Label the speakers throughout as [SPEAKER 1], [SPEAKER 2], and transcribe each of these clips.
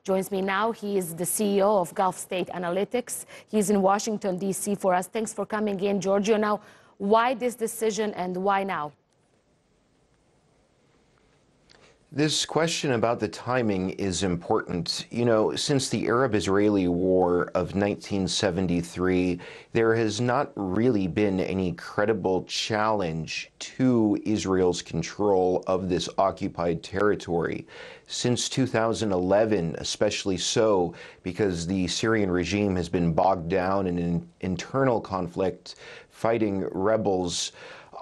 [SPEAKER 1] joins me now. He is the CEO of Gulf State Analytics. He's in Washington, D.C. for us. Thanks for coming in, Giorgio. Now, why this decision and why now?
[SPEAKER 2] This question about the timing is important. You know, since the Arab-Israeli War of 1973, there has not really been any credible challenge to Israel's control of this occupied territory. Since 2011, especially so, because the Syrian regime has been bogged down in an internal conflict, fighting rebels,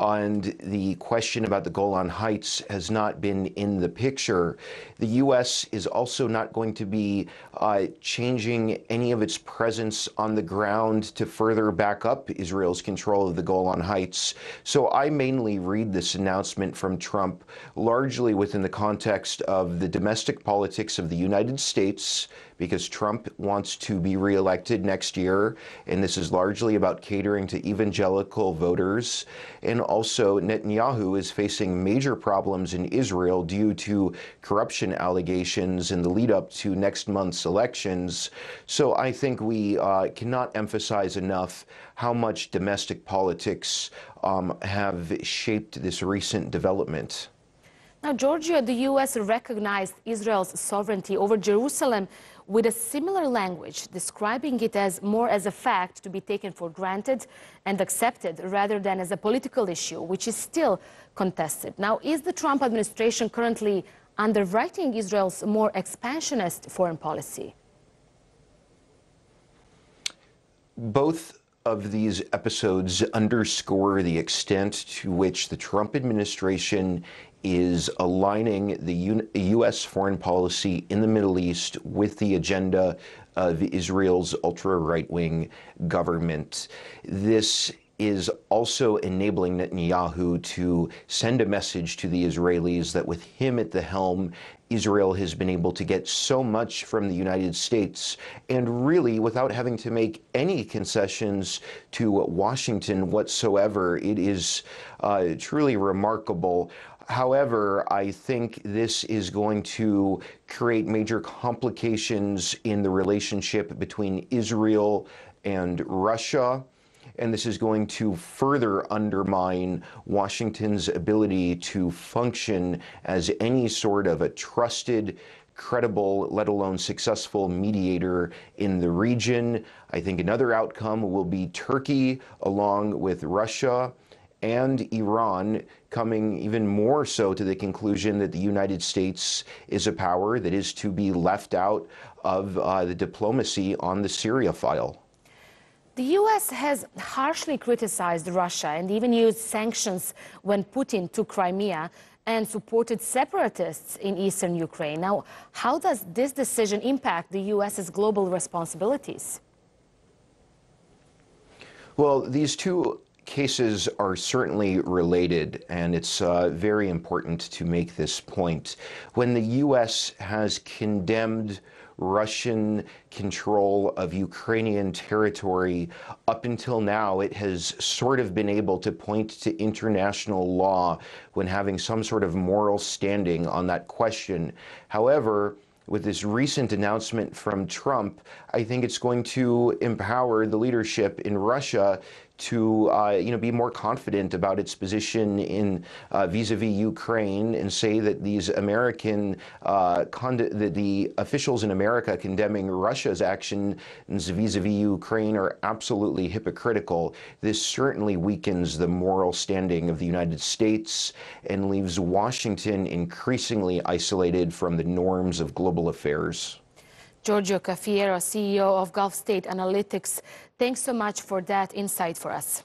[SPEAKER 2] and the question about the Golan Heights has not been in the picture. The U.S. is also not going to be changing any of its presence on the ground to further back up Israel's control of the Golan Heights. So I mainly read this announcement from Trump largely within the context of the domestic politics of the United States, because Trump wants to be reelected next year, and this is largely about catering to evangelical voters. And also, Netanyahu is facing major problems in Israel due to corruption allegations in the lead up to next month's elections. So I think we cannot emphasize enough how much domestic politics have shaped this recent development.
[SPEAKER 1] Now, Giorgio, the U.S. recognized Israel's sovereignty over Jerusalem with a similar language, describing it as more as a fact to be taken for granted and accepted rather than as a political issue, which is still contested. Now, is the Trump administration currently underwriting Israel's more expansionist foreign policy?
[SPEAKER 2] Both of these episodes underscore the extent to which the Trump administration is aligning the U.S. foreign policy in the Middle East with the agenda of Israel's ultra-right-wing government. This is also enabling Netanyahu to send a message to the Israelis that with him at the helm, Israel has been able to get so much from the United States, and really without having to make any concessions to Washington whatsoever. It is truly remarkable. However, I think this is going to create major complications in the relationship between Israel and Russia. And this is going to further undermine Washington's ability to function as any sort of a trusted, credible, let alone successful mediator in the region. I think another outcome will be Turkey, along with Russia and Iran, coming even more so to the conclusion that the United States is a power that is to be left out of the diplomacy on the Syria file.
[SPEAKER 1] The U.S. has harshly criticized Russia and even used sanctions when Putin took Crimea and supported separatists in eastern Ukraine. Now, how does this decision impact the U.S.'s global responsibilities?
[SPEAKER 2] Well, these two cases are certainly related, and it's very important to make this point. When the U.S. has condemned Russian control of Ukrainian territory, up until now, it has sort of been able to point to international law when having some sort of moral standing on that question. However, with this recent announcement from Trump, I think it's going to empower the leadership in Russia to be more confident about its position in vis-a-vis Ukraine, and say that these the officials in America condemning Russia's actions vis-a-vis Ukraine are absolutely hypocritical. This certainly weakens the moral standing of the United States and leaves Washington increasingly isolated from the norms of global affairs.
[SPEAKER 1] Giorgio Cafiero, CEO of Gulf State Analytics, thanks so much for that insight for us.